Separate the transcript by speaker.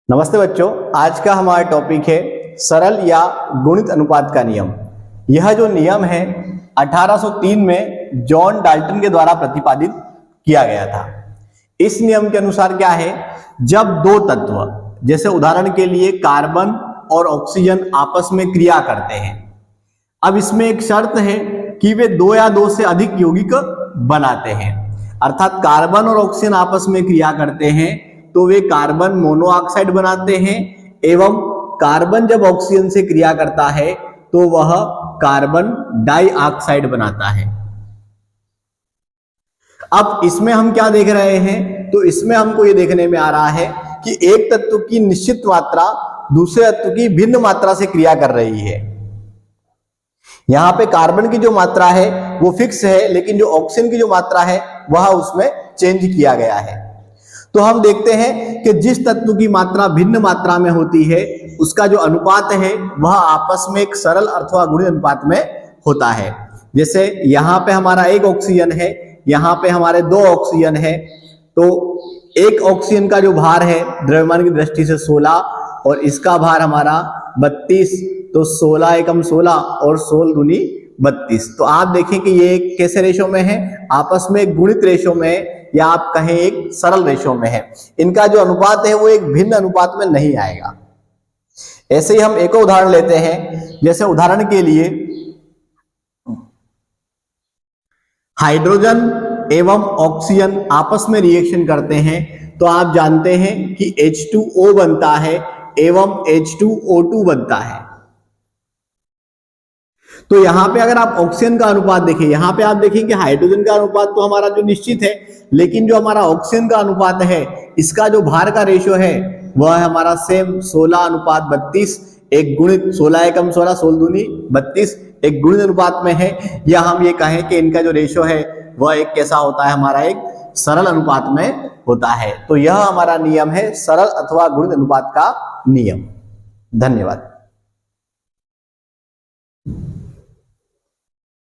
Speaker 1: नमस्ते बच्चों, आज का हमारा टॉपिक है सरल या गुणित अनुपात का नियम। यह जो नियम है 1803 में जॉन डाल्टन के द्वारा प्रतिपादित किया गया था। इस नियम के अनुसार क्या है, जब दो तत्व जैसे उदाहरण के लिए कार्बन और ऑक्सीजन आपस में क्रिया करते हैं, अब इसमें एक शर्त है कि वे दो या दो से अधिक यौगिक बनाते हैं। अर्थात कार्बन और ऑक्सीजन आपस में क्रिया करते हैं तो वे कार्बन मोनोऑक्साइड बनाते हैं, एवं कार्बन जब ऑक्सीजन से क्रिया करता है तो वह कार्बन डाइऑक्साइड बनाता है। अब इसमें हम क्या देख रहे हैं, तो इसमें हमको ये देखने में आ रहा है कि एक तत्व की निश्चित मात्रा दूसरे तत्व की भिन्न मात्रा से क्रिया कर रही है। यहां पे कार्बन की जो मात्रा है वो फिक्स है, लेकिन जो ऑक्सीजन की जो मात्रा है वह उसमें चेंज किया गया है। तो हम देखते हैं कि जिस तत्व की मात्रा भिन्न मात्रा में होती है उसका जो अनुपात है वह आपस में एक सरल अथवा गुणित अनुपात में होता है। जैसे यहाँ पे हमारा एक ऑक्सीजन है, यहाँ पे हमारे दो ऑक्सीजन है, तो एक ऑक्सीजन का जो भार है द्रव्यमान की दृष्टि से 16 और इसका भार हमारा 32, तो 16 एकम 16 और 16 दूनी 32। तो आप देखें कि ये कैसे रेशो में है, आपस में एक गुणित रेशो में है, या आप कहें एक सरल रेशो में है। इनका जो अनुपात है वो एक भिन्न अनुपात में नहीं आएगा। ऐसे ही हम एक और उदाहरण लेते हैं। जैसे उदाहरण के लिए हाइड्रोजन एवं ऑक्सीजन आपस में रिएक्शन करते हैं तो आप जानते हैं कि H2O बनता है एवं H2O2 बनता है। तो यहां पे अगर आप ऑक्सीजन का अनुपात देखें, यहां पे आप देखें कि हाइड्रोजन का अनुपात तो हमारा जो निश्चित है, लेकिन जो हमारा ऑक्सीजन का अनुपात है इसका जो भार का रेशो है वह है हमारा सेम 16:32, एक गुणित 16 एकम 16 16 दूनी 32 एक गुणित अनुपात में है। या हम ये कहें कि इनका जो रेशो है वह एक कैसा होता है, हमारा एक सरल अनुपात में होता है। तो यह हमारा नियम है सरल अथवा गुणित अनुपात का नियम। धन्यवाद।